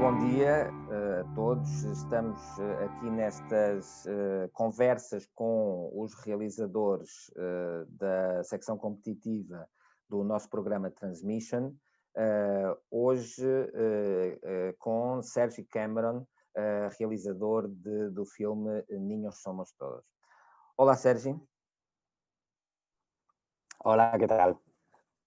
bom dia a todos. Estamos aqui nestas conversas com os realizadores da secção competitiva do nosso programa Transmission. Hoje com Sergi Cameron, realizador do filme Niños Somos Todos. Hola, Sergi. Hola, ¿qué tal?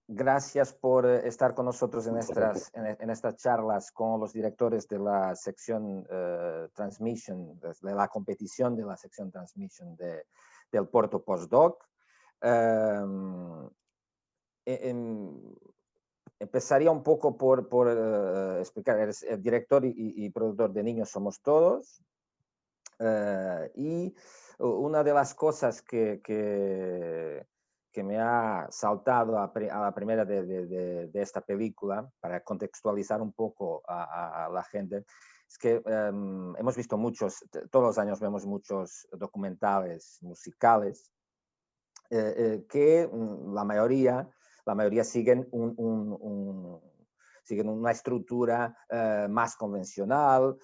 Gracias por estar con nosotros en estas charlas con los directores de la sección Transmission, de la competición de la sección Transmission del Porto Postdoc. Empezaría un poco por explicar, eres el director y productor de Niños Somos Todos. Y una de las cosas que me ha saltado a la primera de esta película, para contextualizar un poco a la gente, es que hemos visto todos los años vemos muchos documentales musicales que la mayoría siguen siguen una estructura más convencional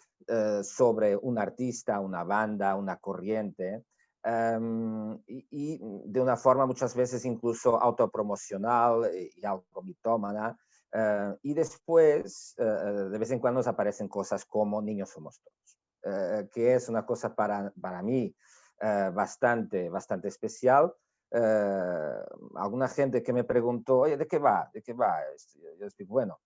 sobre un artista, una banda, una corriente. Y de una forma muchas veces incluso autopromocional y algo mitómana. Y después, de vez en cuando, nos aparecen cosas como Niños Somos Todos, que es una cosa para mí bastante especial. Alguna gente que me preguntó, oye, ¿de qué va? ¿De qué va? Yo digo, bueno,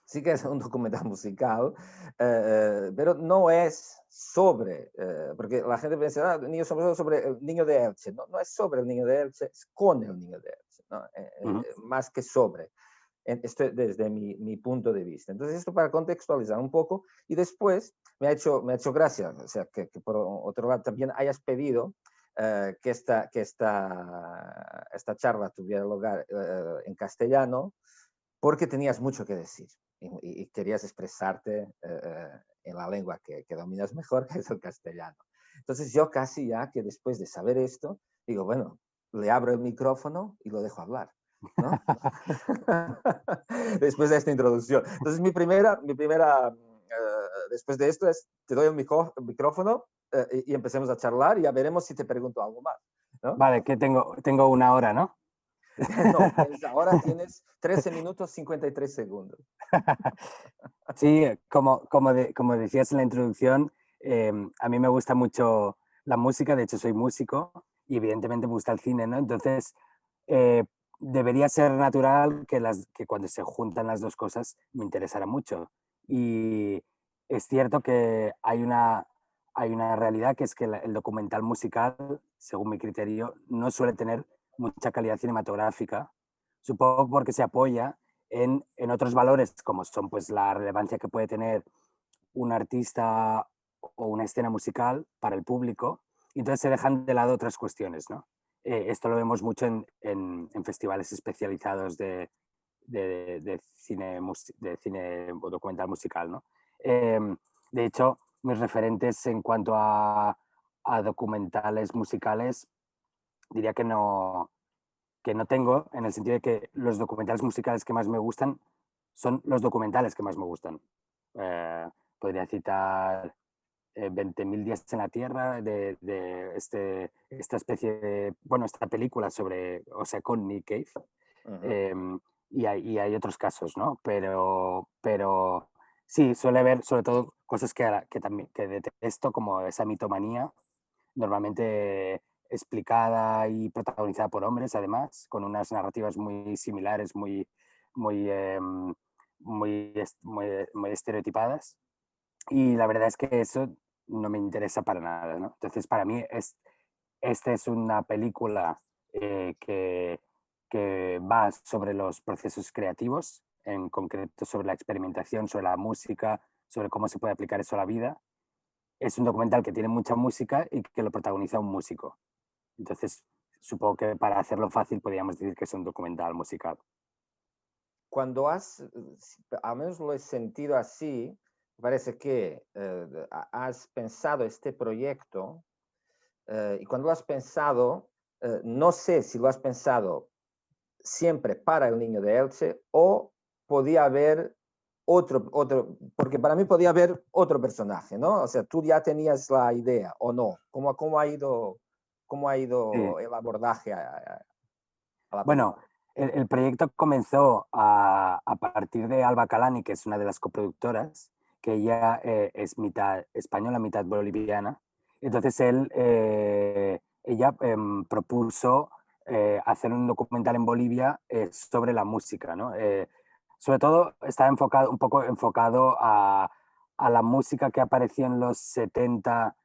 sí que es un documental musical, pero no es sobre, porque la gente piensa, Niños Somos Todos sobre el niño de Elche. No es sobre el niño de Elche, es con el niño de Elche, ¿no? Más que sobre. Esto desde mi punto de vista. Entonces, esto para contextualizar un poco, y después me ha hecho gracia, o sea, que por otro lado también hayas pedido que esta charla tuviera lugar en castellano, porque tenías mucho que decir y querías expresarte en la lengua que dominas mejor, que es el castellano. Entonces yo casi ya que después de saber esto, digo, bueno, le abro el micrófono y lo dejo hablar, ¿no? Después de esta introducción. Entonces mi primera después de esto es, te doy el micrófono y empecemos a charlar y ya veremos si te pregunto algo más, ¿no? Vale, que tengo una hora, ¿no? No, ahora tienes 13 minutos 53 segundos. Sí, como decías en la introducción, a mí me gusta mucho la música, de hecho soy músico y evidentemente me gusta el cine, ¿no? Entonces, debería ser natural que cuando se juntan las dos cosas me interesara mucho. Y es cierto que hay una realidad, que es que el documental musical, según mi criterio, no suele tener mucha calidad cinematográfica, supongo porque se apoya en otros valores, como son pues la relevancia que puede tener un artista o una escena musical para el público, y entonces se dejan de lado otras cuestiones, ¿no? Esto lo vemos mucho en festivales especializados de cine o documental musical, ¿no? De hecho, mis referentes en cuanto a documentales musicales, diría que no tengo, en el sentido de que los documentales musicales que más me gustan son los documentales que más me gustan. Podría citar 20.000 días en la Tierra, de esta especie de, bueno, esta película sobre, o sea, con Nick Cave. Y hay otros casos, ¿no? Pero sí, suele haber sobre todo cosas que detesto, como esa mitomanía, normalmente explicada y protagonizada por hombres, además, con unas narrativas muy similares, muy estereotipadas. Y la verdad es que eso no me interesa para nada, ¿no? Entonces, para mí, esta es una película que va sobre los procesos creativos, en concreto sobre la experimentación, sobre la música, sobre cómo se puede aplicar eso a la vida. Es un documental que tiene mucha música y que lo protagoniza un músico. Entonces, supongo que para hacerlo fácil podríamos decir que es un documental musical. Cuando al menos lo he sentido así, parece que has pensado este proyecto y cuando lo has pensado, no sé si lo has pensado siempre para el niño de Elche o podía haber porque para mí podía haber otro personaje, ¿no? O sea, tú ya tenías la idea o no. Cómo ha Sí. ido el abordaje a la Bueno, película? el proyecto comenzó a partir de Alba Calani, que es una de las coproductoras, que ella es mitad española, mitad boliviana. Entonces ella propuso hacer un documental en Bolivia sobre la música, ¿no? Sobre todo estaba enfocado, un poco enfocado a la música que apareció en los 70,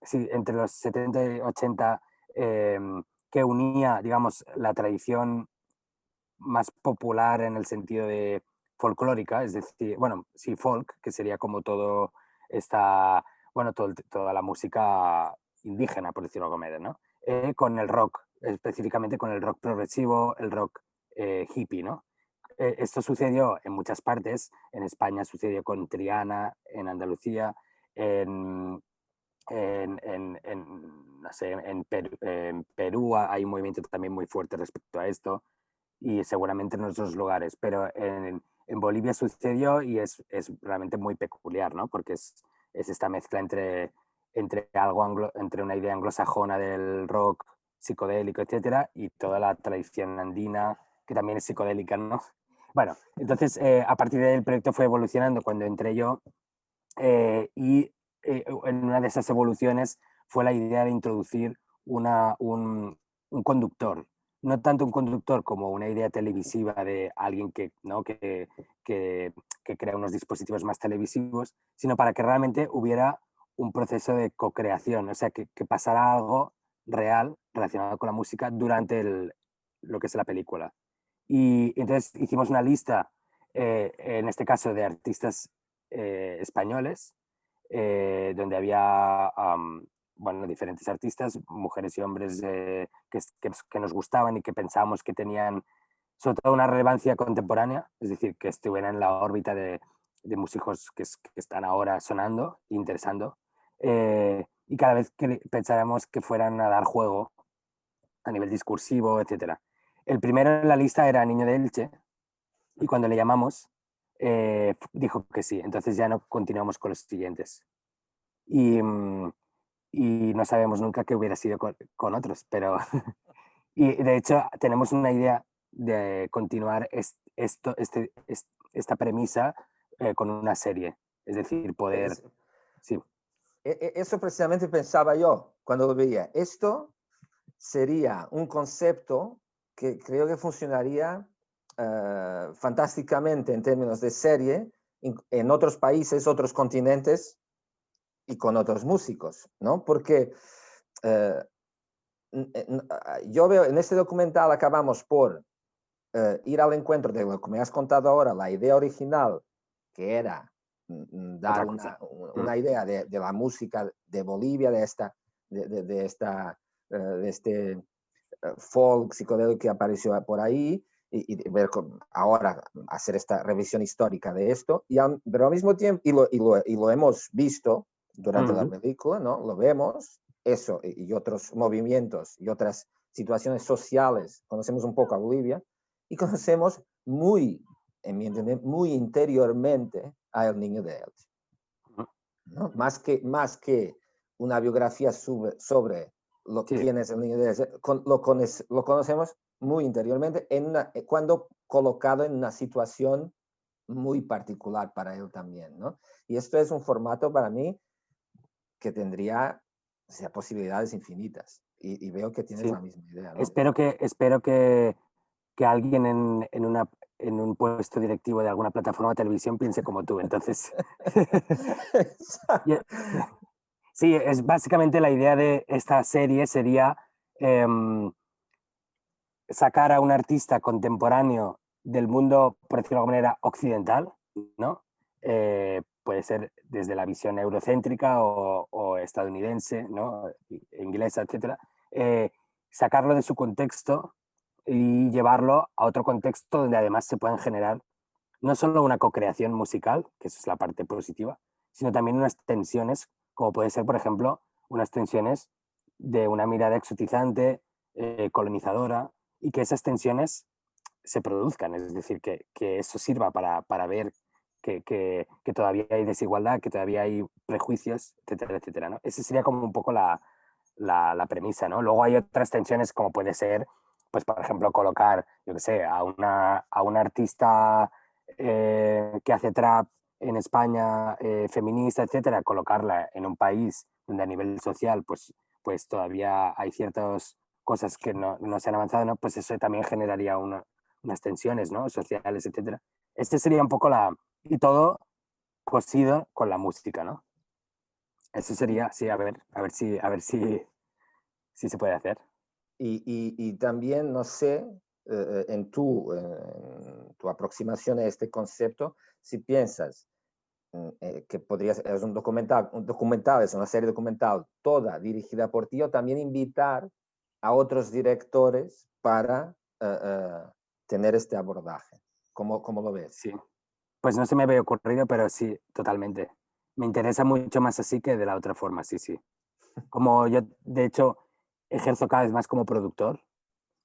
sí, entre los 70 y 80, que unía, digamos, la tradición más popular en el sentido de folclórica, es decir, bueno, sí, folk, que sería como todo esta, bueno, toda la música indígena, por decirlo de alguna manera, ¿no? Con el rock, específicamente con el rock progresivo, el rock hippie, ¿no? Esto sucedió en muchas partes, en España sucedió con Triana, en Andalucía, en, no sé, en Perú hay un movimiento también muy fuerte respecto a esto y seguramente en otros lugares, pero en Bolivia sucedió y es realmente muy peculiar, ¿no? Porque es esta mezcla entre, entre una idea anglosajona del rock psicodélico, etcétera, y toda la tradición andina, que también es psicodélica, ¿no? Bueno, entonces a partir del proyecto fue evolucionando cuando entré yo y en una de esas evoluciones fue la idea de introducir un conductor. No tanto un conductor como una idea televisiva de alguien ¿no? que, que crea unos dispositivos más televisivos, sino para que realmente hubiera un proceso de co-creación, o sea, que pasara algo real relacionado con la música durante lo que es la película. Y entonces hicimos una lista, en este caso de artistas españoles, donde había bueno, diferentes artistas, mujeres y hombres que nos gustaban y que pensábamos que tenían sobre todo una relevancia contemporánea, es decir, que estuvieran en la órbita de músicos que están ahora sonando, interesando, y cada vez que pensáramos que fueran a dar juego a nivel discursivo, etcétera. El primero en la lista era Niño de Elche, y cuando le llamamos, dijo que sí. Entonces ya no continuamos con los siguientes. Y, y no sabemos nunca qué hubiera sido con otros, pero... y de hecho tenemos una idea de continuar esta premisa con una serie. Es decir, poder... Es- Sí, Eso precisamente pensaba yo cuando lo veía. Esto sería un concepto que creo que funcionaría fantásticamente en términos de serie en otros países, otros continentes y con otros músicos, ¿no? Porque eh, yo veo en este documental acabamos por ir al encuentro de lo que me has contado ahora, la idea original, que era dar otra cosa. una idea de la música de Bolivia, de este folk psicodélico que apareció por ahí, y ver ahora hacer esta revisión histórica de esto, pero al mismo tiempo, y lo hemos visto durante la película, ¿no? Lo vemos, eso y otros movimientos y otras situaciones sociales, conocemos un poco a Bolivia y conocemos muy, en mi entender, muy interiormente a El Niño de Elche, ¿no? Más que una biografía sobre Sí, quién es el niño de Elche, lo conocemos muy interiormente cuando colocado en una situación muy particular para él también, ¿no? Y esto es un formato para mí que tendría, o sea, posibilidades infinitas. Y veo que tienes sí. la misma idea, ¿no? Espero que alguien en un puesto directivo de alguna plataforma de televisión piense como tú. Entonces, sí, es básicamente la idea de esta serie sería em, sacar a un artista contemporáneo del mundo, por decirlo de alguna manera, occidental, ¿no? Puede ser desde la visión eurocéntrica o estadounidense, ¿no? Inglesa, etcétera. Sacarlo de su contexto y llevarlo a otro contexto donde además se puedan generar no solo una co-creación musical, que eso es la parte positiva, sino también unas tensiones, como puede ser, por ejemplo, unas tensiones de una mirada exotizante, colonizadora, y que esas tensiones se produzcan, es decir, que eso sirva para ver que todavía hay desigualdad, que todavía hay prejuicios, etcétera, etcétera, ¿no? Esa sería como un poco la premisa, ¿no? Luego hay otras tensiones como puede ser, pues por ejemplo, colocar, yo qué sé, a una artista que hace trap en España, feminista, etcétera, colocarla en un país donde a nivel social pues todavía hay ciertas cosas que no se han avanzado, ¿no? Pues eso también generaría unas tensiones, ¿no? Sociales, etcétera. Este sería un poco y todo cosido con la música, ¿no? Eso sería, sí, a ver si se puede hacer. Y también, no sé, en tu aproximación a este concepto, si piensas que podría ser, es un documental, es una serie documental toda dirigida por ti, o también invitar a otros directores para tener este abordaje. ¿Cómo lo ves? Sí. Pues no se me había ocurrido, pero sí, totalmente. Me interesa mucho más así que de la otra forma, sí, sí. Como yo, de hecho, ejerzo cada vez más como productor,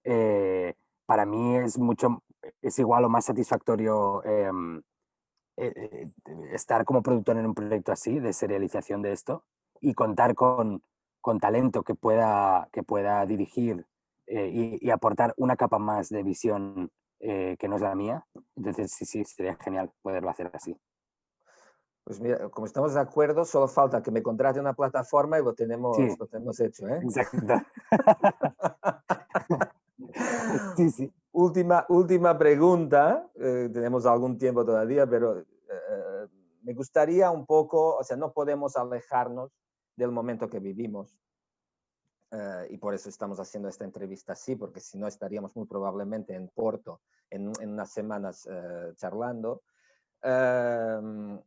eh, para mí es igual o más satisfactorio estar como productor en un proyecto así, de serialización de esto, y contar con talento que pueda dirigir y aportar una capa más de visión que no es la mía. Entonces, sí, sí, sería genial poderlo hacer así. Pues mira, como estamos de acuerdo, solo falta que me contrate una plataforma y Sí, lo tenemos hecho, ¿eh? exacto. Sí, sí. Última pregunta. Tenemos algún tiempo todavía, pero me gustaría un poco, o sea, no podemos alejarnos del momento que vivimos. Y por eso estamos haciendo esta entrevista así, porque si no estaríamos muy probablemente en Porto en unas semanas charlando. Eh,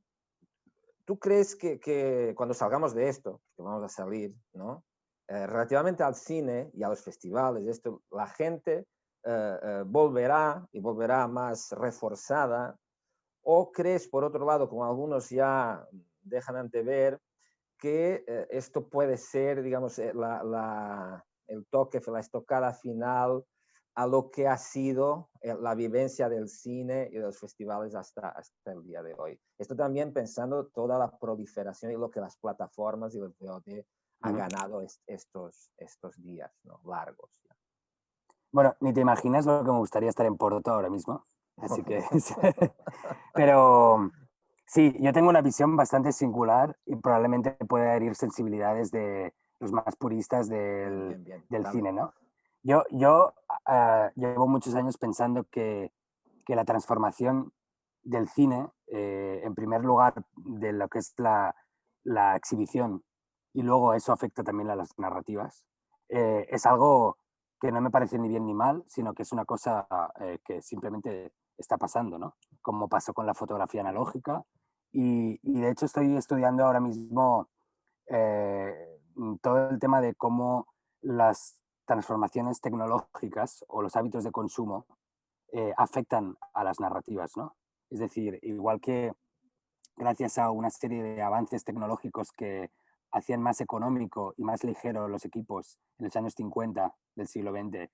¿Tú crees que cuando salgamos de esto, que vamos a salir, ¿no? Relativamente al cine y a los festivales, esto, la gente volverá y volverá más reforzada? ¿O crees, por otro lado, como algunos ya dejan antever, que esto puede ser, digamos, el toque, la estocada final a lo que ha sido la vivencia del cine y de los festivales hasta el día de hoy? Esto también pensando toda la proliferación y lo que las plataformas y el VOD ha Ujú. ganado estos días, ¿no? Largos. Bueno, ni te imaginas lo que me gustaría estar en Porto ahora mismo. Así que, pero sí, yo tengo una visión bastante singular y probablemente pueda herir sensibilidades de los más puristas Bien, del, bien, bien. del Dale. cine, ¿no? Yo llevo muchos años pensando que la transformación del cine, en primer lugar, de lo que es la exhibición, y luego eso afecta también a las narrativas, es algo que no me parece ni bien ni mal, sino que es una cosa que simplemente está pasando, ¿no? Como pasó con la fotografía analógica. Y de hecho estoy estudiando ahora mismo todo el tema de cómo las transformaciones tecnológicas o los hábitos de consumo afectan a las narrativas, ¿no? Es decir, igual que gracias a una serie de avances tecnológicos que hacían más económico y más ligero los equipos en los años 50 del siglo XX,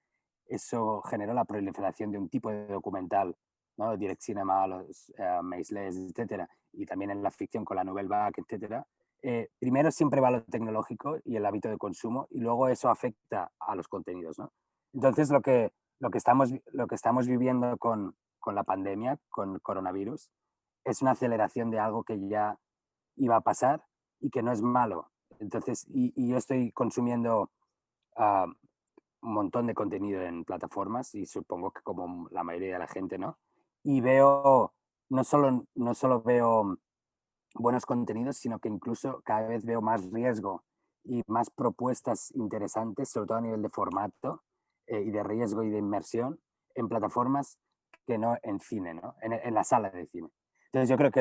eso generó la proliferación de un tipo de documental, ¿no? Direct Cinema, los Maisles, etcétera, y también en la ficción con la Nouvelle Vague, etcétera. Primero siempre va lo tecnológico y el hábito de consumo, y luego eso afecta a los contenidos, ¿no? Entonces, lo que estamos viviendo con la pandemia, con coronavirus, es una aceleración de algo que ya iba a pasar y que no es malo. Entonces, y yo estoy consumiendo uh, un montón de contenido en plataformas y supongo que como la mayoría de la gente, ¿no? Y veo, no solo veo buenos contenidos, sino que incluso cada vez veo más riesgo y más propuestas interesantes, sobre todo a nivel de formato y de riesgo y de inmersión en plataformas que no en cine, ¿no? En la sala de cine. Entonces yo creo que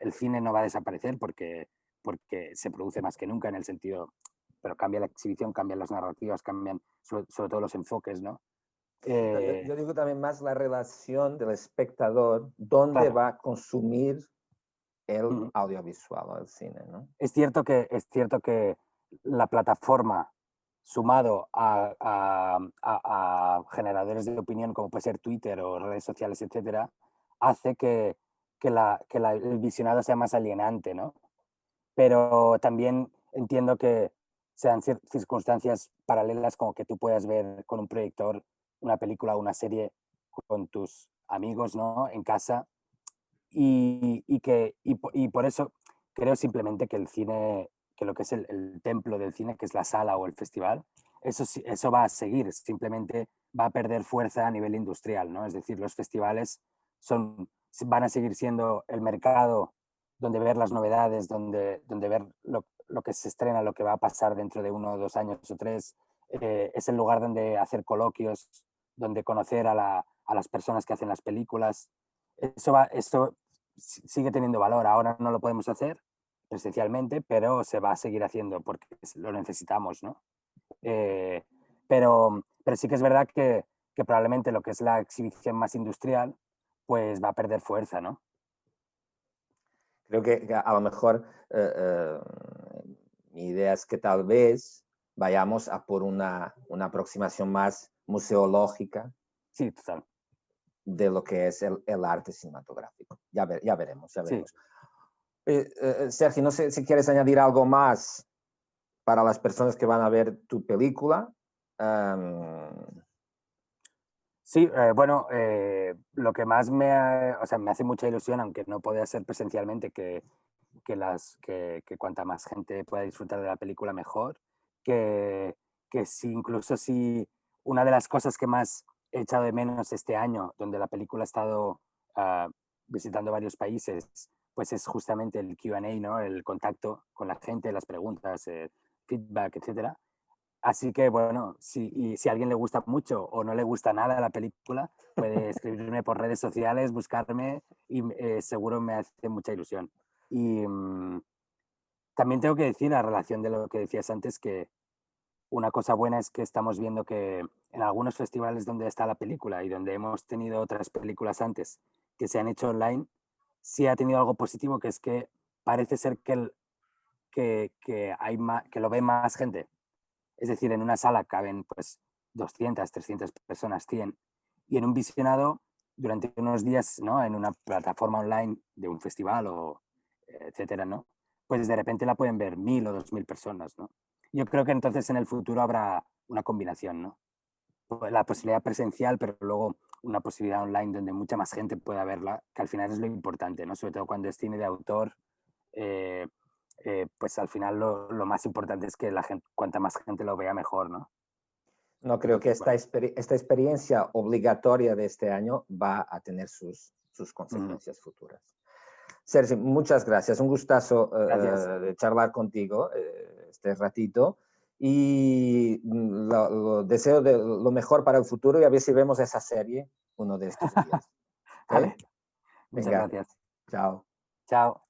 el cine no va a desaparecer porque se produce más que nunca en el sentido, pero cambia la exhibición, cambian las narrativas, cambian sobre todo los enfoques, ¿no? Yo digo también más la relación del espectador, dónde Claro. va a consumir el audiovisual o el cine, ¿no? Es cierto que la plataforma sumado a generadores de opinión como puede ser Twitter o redes sociales, etcétera, hace que el visionado sea más alienante, ¿no? Pero también entiendo que sean circunstancias paralelas, como que tú puedas ver con un proyector una película o una serie con tus amigos, ¿no? En casa, y por eso creo simplemente que el cine, que lo que es el templo del cine, que es la sala o el festival, eso va a seguir, simplemente va a perder fuerza a nivel industrial, ¿no? Es decir, los festivales van a seguir siendo el mercado donde ver las novedades, donde ver lo que se estrena, lo que va a pasar dentro de 1 o 2 años o 3. Es el lugar donde hacer coloquios, donde conocer a las personas que hacen las películas. Eso sigue teniendo valor. Ahora no lo podemos hacer presencialmente, pero se va a seguir haciendo porque lo necesitamos, ¿no? Eh, pero sí que es verdad que probablemente lo que es la exhibición más industrial, pues va a perder fuerza, ¿no? Creo que a lo mejor mi idea es que tal vez vayamos a por una aproximación más museológica Sí, total. de lo que es el arte cinematográfico. Ya veremos, ya Sí. veremos. Sergio, no sé si quieres añadir algo más para las personas que van a ver tu película. Sí, bueno, lo que más o sea, me hace mucha ilusión, aunque no pueda ser presencialmente, que cuanta más gente pueda disfrutar de la película mejor, que, incluso si una de las cosas que más he echado de menos este año, donde la película ha estado visitando varios países, pues es justamente el Q&A, ¿no? El contacto con la gente, las preguntas, feedback, etcétera. Así que, bueno, si a alguien le gusta mucho o no le gusta nada la película, puede escribirme por redes sociales, buscarme y seguro me hace mucha ilusión. Y también tengo que decir, a relación de lo que decías antes, que una cosa buena es que estamos viendo que en algunos festivales donde está la película y donde hemos tenido otras películas antes que se han hecho online, sí ha tenido algo positivo, que es que parece ser que lo ve más gente. Es decir, en una sala caben pues 200, 300 personas, 100. Y en un visionado, durante unos días, ¿no? En una plataforma online de un festival o etcétera, ¿no? Pues de repente la pueden ver 1.000 o 2.000 personas, ¿no? Yo creo que entonces en el futuro habrá una combinación, ¿no? La posibilidad presencial, pero luego una posibilidad online donde mucha más gente pueda verla, que al final es lo importante, ¿no? Sobre todo cuando es cine de autor, eh, pues al final lo más importante es que la gente, cuanta más gente lo vea, mejor, ¿no? No creo que Entonces, bueno. esta experiencia obligatoria de este año va a tener sus consecuencias futuras. Sergio, muchas gracias. Un gustazo Gracias. de charlar contigo este ratito y lo deseo lo mejor para el futuro y a ver si vemos esa serie uno de estos días. ¿Okay? Vale, muchas Venga, gracias. chao. Chao.